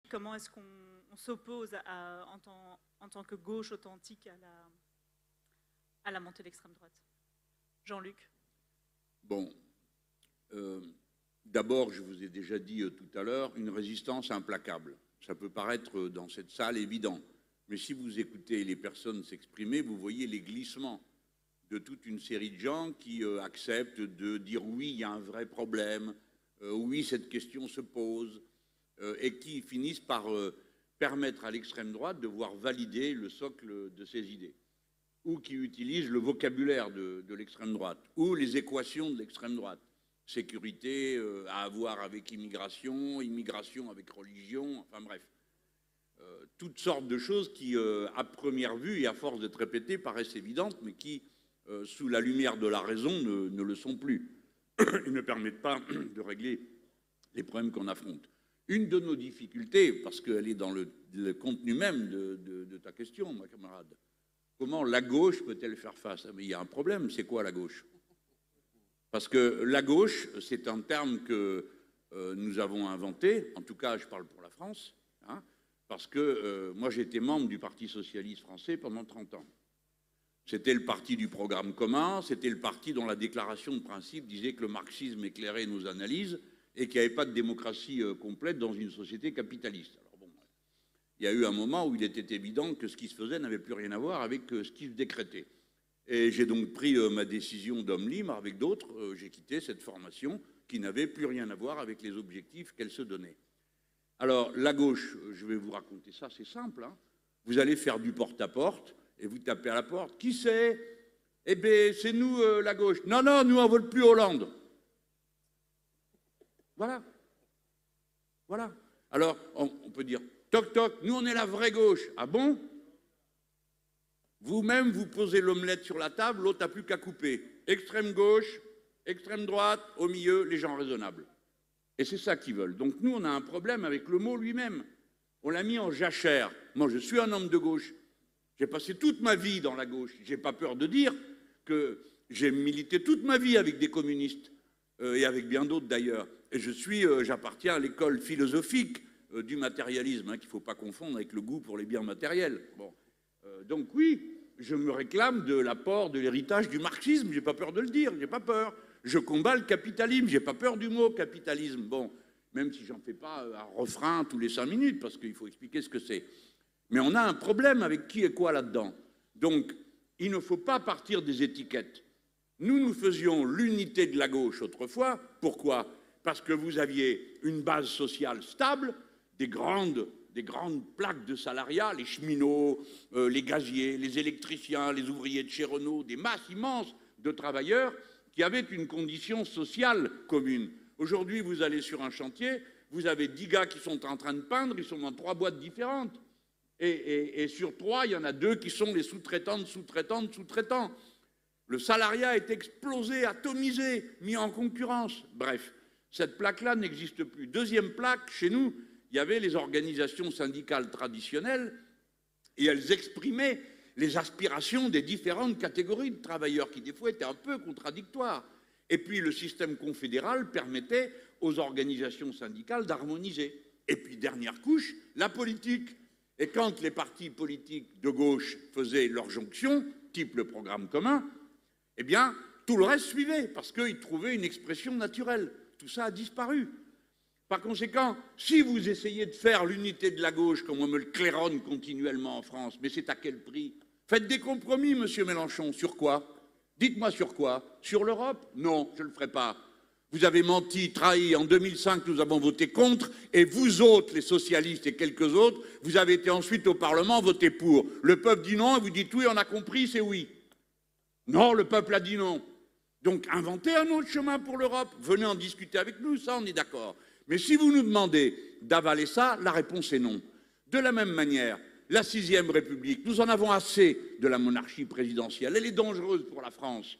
Comment est-ce qu'on s'oppose en tant que gauche authentique à la montée de l'extrême droite? Jean-Luc? Bon, d'abord, je vous ai déjà dit tout à l'heure, une résistance implacable. Ça peut paraître dans cette salle évident, mais si vous écoutez les personnes s'exprimer, vous voyez les glissements de toute une série de gens qui acceptent de dire oui, il y a un vrai problème, oui, cette question se pose, et qui finissent par permettre à l'extrême droite de voir valider le socle de ses idées, ou qui utilisent le vocabulaire de l'extrême droite, ou les équations de l'extrême droite. Sécurité à avoir avec immigration, immigration avec religion, enfin bref. Toutes sortes de choses qui, à première vue et à force d'être répétées, paraissent évidentes, mais qui, sous la lumière de la raison, ne le sont plus et ne permettent pas de régler les problèmes qu'on affronte. Une de nos difficultés, parce qu'elle est dans le contenu même de ta question, ma camarade, comment la gauche peut-elle faire face? Mais il y a un problème, c'est quoi la gauche? Parce que la gauche, c'est un terme que nous avons inventé, en tout cas je parle pour la France, hein, parce que moi j'étais membre du Parti socialiste français pendant 30 ans. C'était le parti du programme commun, c'était le parti dont la déclaration de principe disait que le marxisme éclairait nos analyses et qu'il n'y avait pas de démocratie complète dans une société capitaliste. Alors bon, il y a eu un moment où il était évident que ce qui se faisait n'avait plus rien à voir avec ce qui se décrétait. Et j'ai donc pris ma décision d'homme libre avec d'autres. J'ai quitté cette formation qui n'avait plus rien à voir avec les objectifs qu'elle se donnait. Alors, la gauche, je vais vous raconter ça, c'est simple. Hein. Vous allez faire du porte-à-porte et vous tapez à la porte. Qui c'est? Eh bien, c'est nous, la gauche. Non, non, nous, on ne vole plus Hollande. Voilà. Voilà. Alors, on peut dire, toc, toc, nous, on est la vraie gauche. Ah bon? Vous-même, vous posez l'omelette sur la table, l'autre n'a plus qu'à couper. Extrême gauche, extrême droite, au milieu, les gens raisonnables. Et c'est ça qu'ils veulent. Donc nous, on a un problème avec le mot lui-même. On l'a mis en jachère. Moi, je suis un homme de gauche. J'ai passé toute ma vie dans la gauche. Je n'ai pas peur de dire que j'ai milité toute ma vie avec des communistes, et avec bien d'autres d'ailleurs. Et j'appartiens à l'école philosophique du matérialisme, hein, qu'il ne faut pas confondre avec le goût pour les biens matériels. Bon. Donc oui, je me réclame de l'apport, de l'héritage du marxisme, je n'ai pas peur de le dire, je n'ai pas peur. Je combats le capitalisme, je n'ai pas peur du mot capitalisme. Bon, même si j'en fais pas un refrain tous les 5 minutes, parce qu'il faut expliquer ce que c'est. Mais on a un problème avec qui et quoi là-dedans. Donc, il ne faut pas partir des étiquettes. Nous faisions l'unité de la gauche autrefois. Pourquoi? Parce que vous aviez une base sociale stable, des grandes plaques de salariat, les cheminots, les gaziers, les électriciens, les ouvriers de chez Renault, des masses immenses de travailleurs qui avaient une condition sociale commune. Aujourd'hui, vous allez sur un chantier, vous avez 10 gars qui sont en train de peindre, ils sont dans 3 boîtes différentes. Et sur 3, il y en a 2 qui sont les sous-traitants de sous-traitants de sous-traitants. Le salariat est explosé, atomisé, mis en concurrence. Bref, cette plaque-là n'existe plus. Deuxième plaque, chez nous, il y avait les organisations syndicales traditionnelles et elles exprimaient les aspirations des différentes catégories de travailleurs qui, des fois, étaient un peu contradictoires. Et puis, le système confédéral permettait aux organisations syndicales d'harmoniser. Et puis, dernière couche, la politique. Et quand les partis politiques de gauche faisaient leur jonction, type le programme commun, eh bien, tout le reste suivait, parce qu'ils trouvaient une expression naturelle. Tout ça a disparu. Par conséquent, si vous essayez de faire l'unité de la gauche, comme on me le claironne continuellement en France, mais c'est à quel prix? Faites des compromis, monsieur Mélenchon. Sur quoi? Dites-moi sur quoi? Sur l'Europe? Non, je ne le ferai pas. Vous avez menti, trahi. En 2005, nous avons voté contre, et vous autres, les socialistes et quelques autres, vous avez été ensuite au Parlement voter pour. Le peuple dit non, et vous dites oui, on a compris, c'est oui. Non, le peuple a dit non. Donc, inventez un autre chemin pour l'Europe. Venez en discuter avec nous, ça, on est d'accord. Mais si vous nous demandez d'avaler ça, la réponse est non. De la même manière, la 6e République, nous en avons assez de la monarchie présidentielle. Elle est dangereuse pour la France.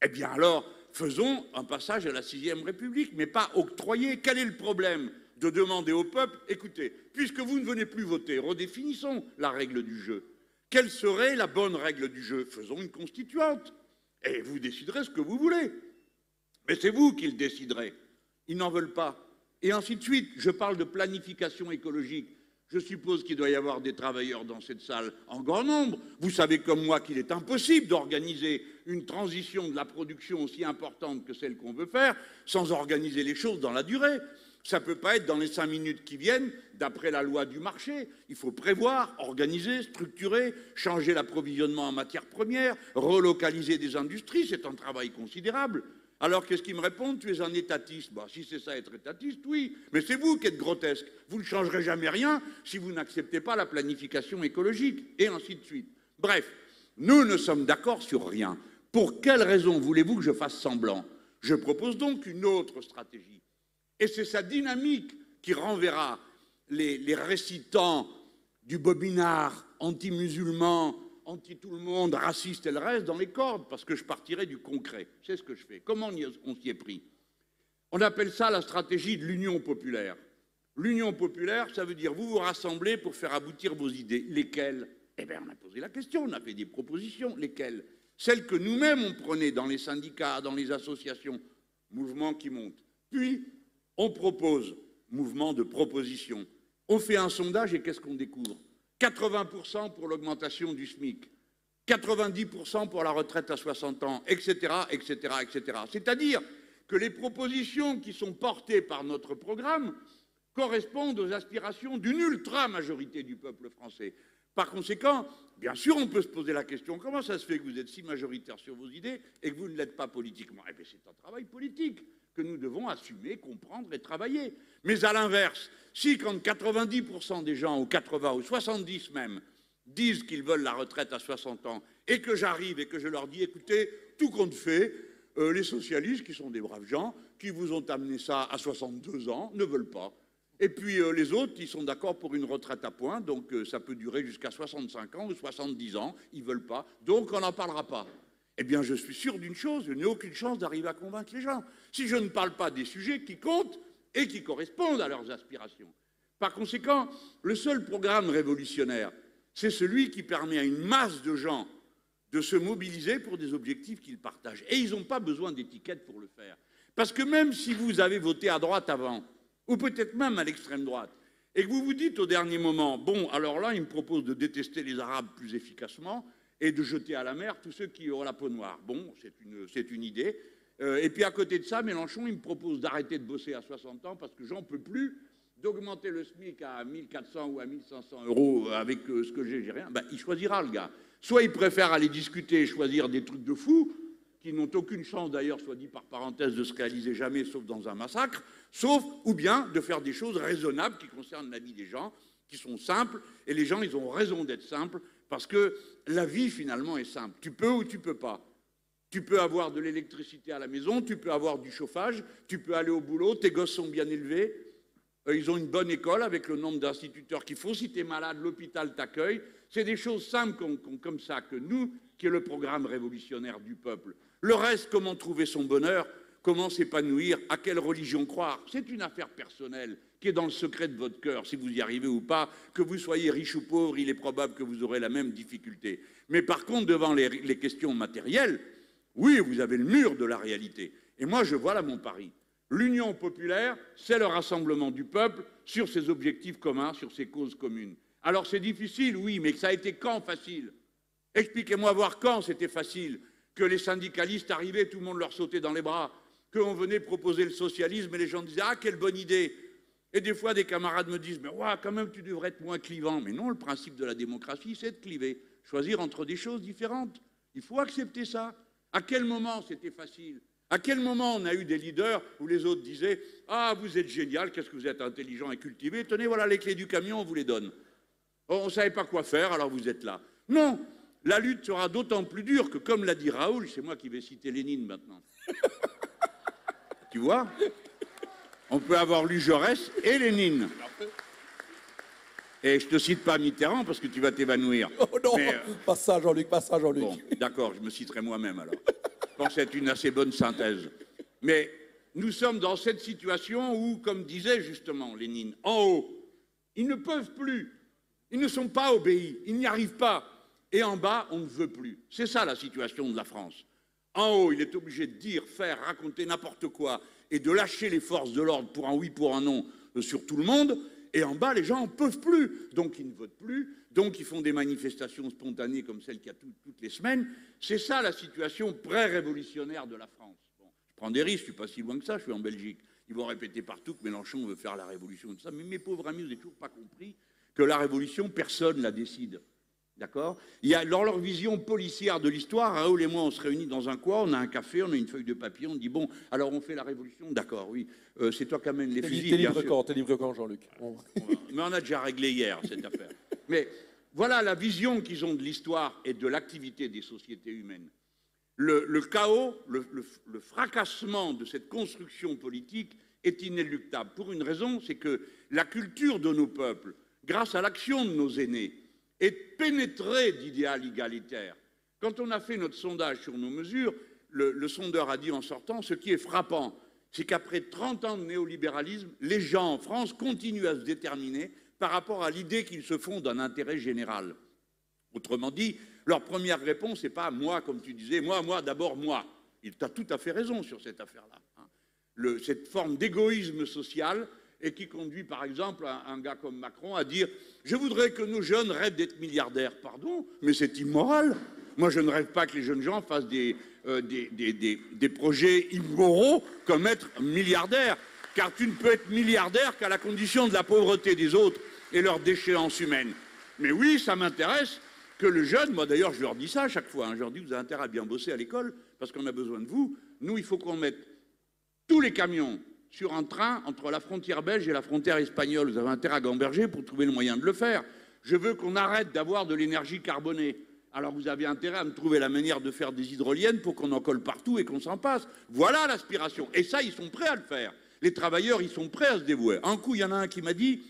Eh bien alors, faisons un passage à la 6e République, mais pas octroyer. Quel est le problème de demander au peuple, écoutez, puisque vous ne venez plus voter, redéfinissons la règle du jeu. Quelle serait la bonne règle du jeu? Faisons une constituante. Et vous déciderez ce que vous voulez. Mais c'est vous qui le déciderez. Ils n'en veulent pas. Et ainsi de suite. Je parle de planification écologique. Je suppose qu'il doit y avoir des travailleurs dans cette salle en grand nombre. Vous savez comme moi qu'il est impossible d'organiser une transition de la production aussi importante que celle qu'on veut faire sans organiser les choses dans la durée. Ça ne peut pas être dans les 5 minutes qui viennent, d'après la loi du marché. Il faut prévoir, organiser, structurer, changer l'approvisionnement en matières premières, relocaliser des industries. C'est un travail considérable. Alors, qu'est-ce qu'ils me répondent? Tu es un étatiste. Bah, si c'est ça, être étatiste, oui. Mais c'est vous qui êtes grotesque. Vous ne changerez jamais rien si vous n'acceptez pas la planification écologique, et ainsi de suite. Bref, nous ne sommes d'accord sur rien. Pour quelle raison voulez-vous que je fasse semblant? Je propose donc une autre stratégie. Et c'est sa dynamique qui renverra les récitants du bobinard anti-musulman, anti-tout le monde, raciste et le reste, dans les cordes, parce que je partirai du concret. C'est ce que je fais. Comment on s'y est pris? On appelle ça la stratégie de l'union populaire. L'union populaire, ça veut dire vous vous rassemblez pour faire aboutir vos idées. Lesquelles? Eh bien, on a posé la question, on a fait des propositions. Lesquelles? Celles que nous-mêmes on prenait dans les syndicats, dans les associations, mouvement qui monte. Puis, on propose, mouvement de proposition. On fait un sondage et qu'est-ce qu'on découvre? 80% pour l'augmentation du SMIC, 90% pour la retraite à 60 ans, etc., etc., etc. C'est-à-dire que les propositions qui sont portées par notre programme correspondent aux aspirations d'une ultra-majorité du peuple français. Par conséquent, bien sûr, on peut se poser la question, comment ça se fait que vous êtes si majoritaire sur vos idées et que vous ne l'êtes pas politiquement? Eh bien, c'est un travail politique que nous devons assumer, comprendre et travailler. Mais à l'inverse, si quand 90% des gens, ou 80 ou 70 même, disent qu'ils veulent la retraite à 60 ans, et que j'arrive et que je leur dis, écoutez, tout compte fait, les socialistes, qui sont des braves gens, qui vous ont amené ça à 62 ans, ne veulent pas. Et puis les autres, ils sont d'accord pour une retraite à points, donc ça peut durer jusqu'à 65 ans ou 70 ans, ils ne veulent pas, donc on n'en parlera pas. Eh bien, je suis sûr d'une chose, je n'ai aucune chance d'arriver à convaincre les gens. Si je ne parle pas des sujets qui comptent et qui correspondent à leurs aspirations. Par conséquent, le seul programme révolutionnaire, c'est celui qui permet à une masse de gens de se mobiliser pour des objectifs qu'ils partagent. Et ils n'ont pas besoin d'étiquette pour le faire. Parce que même si vous avez voté à droite avant, ou peut-être même à l'extrême droite, et que vous vous dites au dernier moment, bon, alors là, il me propose de détester les Arabes plus efficacement, et de jeter à la mer tous ceux qui ont la peau noire. Bon, c'est une idée. Et puis à côté de ça, Mélenchon, il me propose d'arrêter de bosser à 60 ans parce que j'en peux plus, d'augmenter le SMIC à 1400 ou à 1500 euros avec ce que j'ai rien. Ben, il choisira, le gars. Soit il préfère aller discuter et choisir des trucs de fous, qui n'ont aucune chance d'ailleurs, soit dit par parenthèse, de se réaliser jamais, sauf dans un massacre, sauf, ou bien de faire des choses raisonnables qui concernent la vie des gens, qui sont simples, et les gens, ils ont raison d'être simples, parce que la vie, finalement, est simple. Tu peux ou tu peux pas. Tu peux avoir de l'électricité à la maison, tu peux avoir du chauffage, tu peux aller au boulot, tes gosses sont bien élevés, ils ont une bonne école avec le nombre d'instituteurs qu'il faut. Si tu es malade, l'hôpital t'accueille. C'est des choses simples comme ça que nous, qui est le programme révolutionnaire du peuple. Le reste, comment trouver son bonheur, comment s'épanouir, à quelle religion croire, c'est une affaire personnelle qui est dans le secret de votre cœur, si vous y arrivez ou pas, que vous soyez riche ou pauvre, il est probable que vous aurez la même difficulté. Mais par contre, devant les questions matérielles, oui, vous avez le mur de la réalité. Et moi, je vois là mon pari. L'union populaire, c'est le rassemblement du peuple sur ses objectifs communs, sur ses causes communes. Alors c'est difficile, oui, mais ça a été quand facile? Expliquez-moi voir quand c'était facile, que les syndicalistes arrivaient, tout le monde leur sautait dans les bras, qu'on venait proposer le socialisme et les gens disaient « Ah, quelle bonne idée !» Et des fois, des camarades me disent « Mais ouais, quand même, tu devrais être moins clivant. » Mais non, le principe de la démocratie, c'est de cliver, choisir entre des choses différentes. Il faut accepter ça. À quel moment c'était facile? À quel moment on a eu des leaders où les autres disaient « Ah, vous êtes génial, qu'est-ce que vous êtes intelligent et cultivé, tenez, voilà les clés du camion, on vous les donne. » On ne savait pas quoi faire, alors vous êtes là. Non, la lutte sera d'autant plus dure que, comme l'a dit Raoul, c'est moi qui vais citer Lénine maintenant. Tu vois? On peut avoir lu Jaurès et Lénine. Et je ne te cite pas Mitterrand parce que tu vas t'évanouir. Oh non, pas ça Jean-Luc, pas ça Jean-Luc. Bon, d'accord, je me citerai moi-même alors. Je pense que c'est une assez bonne synthèse. Mais nous sommes dans cette situation où, comme disait justement Lénine, en haut, ils ne peuvent plus. Ils ne sont pas obéis, ils n'y arrivent pas. Et en bas, on ne veut plus. C'est ça la situation de la France. En haut, il est obligé de dire, faire, raconter n'importe quoi. et de lâcher les forces de l'ordre pour un oui, pour un non sur tout le monde. Et en bas, les gens n'en peuvent plus. Donc, ils ne votent plus. Donc, ils font des manifestations spontanées comme celles qu'il y a toutes les semaines. C'est ça la situation pré-révolutionnaire de la France. Bon, je prends des risques, je ne suis pas si loin que ça, je suis en Belgique. Ils vont répéter partout que Mélenchon veut faire la révolution et tout ça. Mais mes pauvres amis, vous n'avez toujours pas compris que la révolution, personne ne la décide. D'accord? Il y a, dans leur vision policière de l'histoire, Raoul et moi, on se réunit dans un coin, on a un café, on a une feuille de papier, on dit bon, alors on fait la révolution, d'accord, oui, c'est toi qui amènes les fusils. T'es libre quand, Jean-Luc? Mais on a déjà réglé hier cette affaire. Mais voilà la vision qu'ils ont de l'histoire et de l'activité des sociétés humaines. Le chaos, le fracassement de cette construction politique est inéluctable. Pour une raison, c'est que la culture de nos peuples, grâce à l'action de nos aînés, est pénétrée d'idéal égalitaire. Quand on a fait notre sondage sur nos mesures, le sondeur a dit en sortant, ce qui est frappant, c'est qu'après 30 ans de néolibéralisme, les gens en France continuent à se déterminer par rapport à l'idée qu'ils se font d'un intérêt général. Autrement dit, leur première réponse n'est pas « moi », comme tu disais, « moi, d'abord moi ». Tu as tout à fait raison sur cette affaire-là. Hein. Cette forme d'égoïsme social et qui conduit, par exemple, un gars comme Macron à dire « je voudrais que nos jeunes rêvent d'être milliardaires ». Pardon, mais c'est immoral. Moi, je ne rêve pas que les jeunes gens fassent des projets immoraux comme être milliardaire. Car tu ne peux être milliardaire qu'à la condition de la pauvreté des autres et leur déchéance humaine. Mais oui, ça m'intéresse que le jeune, moi d'ailleurs je leur dis ça à chaque fois, hein, je leur dis vous avez intérêt à bien bosser à l'école parce qu'on a besoin de vous. Nous, il faut qu'on mette tous les camions sur un train entre la frontière belge et la frontière espagnole. Vous avez intérêt à gamberger pour trouver le moyen de le faire. Je veux qu'on arrête d'avoir de l'énergie carbonée. Alors vous avez intérêt à me trouver la manière de faire des hydroliennes pour qu'on en colle partout et qu'on s'en passe. Voilà l'aspiration. Et ça, ils sont prêts à le faire. Les travailleurs, ils sont prêts à se dévouer. Un coup, il y en a un qui m'a dit,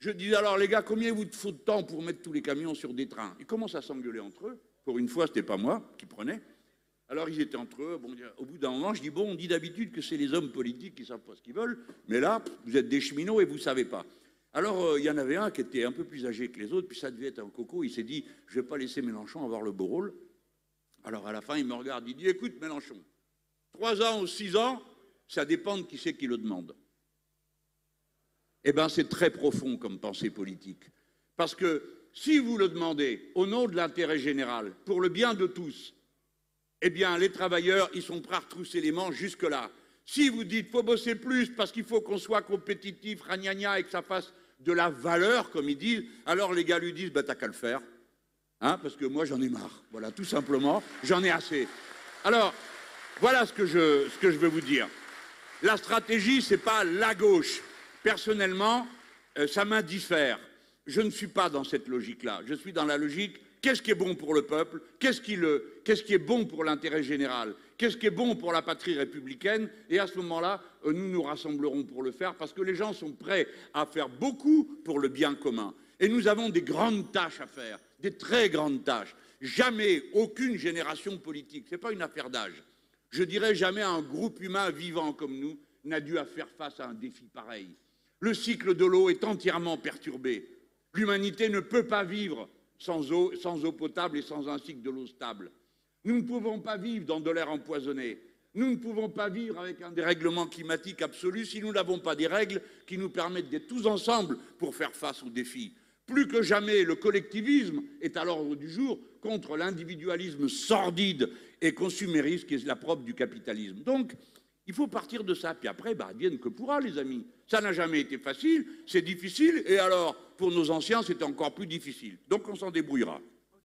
je dis alors les gars, combien il vous faut de temps pour mettre tous les camions sur des trains? Ils commencent à s'engueuler entre eux. Pour une fois, ce n'était pas moi qui prenais. Alors ils étaient entre eux. Bon, au bout d'un moment, je dis, bon, on dit d'habitude que c'est les hommes politiques qui ne savent pas ce qu'ils veulent, mais là, vous êtes des cheminots et vous ne savez pas. Alors, il y en avait un qui était un peu plus âgé que les autres, puis ça devait être un coco, il s'est dit, je ne vais pas laisser Mélenchon avoir le beau rôle. Alors à la fin, il me regarde, il dit, écoute Mélenchon, 3 ans ou 6 ans, ça dépend de qui c'est qui le demande. Eh bien, c'est très profond comme pensée politique. Parce que si vous le demandez au nom de l'intérêt général, pour le bien de tous, eh bien, les travailleurs, ils sont prêts à retrousser les manches jusque-là. Si vous dites, faut bosser plus parce qu'il faut qu'on soit compétitif, ragnagna, et que ça fasse de la valeur, comme ils disent, alors les gars lui disent, bah, t'as qu'à le faire. Hein, parce que moi, j'en ai marre. Voilà, tout simplement, j'en ai assez. Alors, voilà ce que je veux vous dire. La stratégie, ce n'est pas la gauche. Personnellement, ça m'indiffère. Je ne suis pas dans cette logique-là. Je suis dans la logique, qu'est-ce qui est bon pour le peuple? Qu'est-ce qui est bon pour l'intérêt général? Qu'est-ce qui est bon pour la patrie républicaine? Et à ce moment-là, nous nous rassemblerons pour le faire parce que les gens sont prêts à faire beaucoup pour le bien commun. Et nous avons des grandes tâches à faire, des très grandes tâches. Jamais, aucune génération politique, ce n'est pas une affaire d'âge, je dirais jamais un groupe humain vivant comme nous n'a dû faire face à un défi pareil. Le cycle de l'eau est entièrement perturbé. L'humanité ne peut pas vivre sans eau potable et sans un cycle de l'eau stable. Nous ne pouvons pas vivre dans de l'air empoisonné. Nous ne pouvons pas vivre avec un dérèglement climatique absolu si nous n'avons pas des règles qui nous permettent d'être tous ensemble pour faire face aux défis. Plus que jamais, le collectivisme est à l'ordre du jour contre l'individualisme sordide et consumériste qui est la propre du capitalisme. Donc, il faut partir de ça. Puis après, advienne que pourra, les amis. Ça n'a jamais été facile, c'est difficile. Et alors, pour nos anciens, c'est encore plus difficile. Donc, on s'en débrouillera.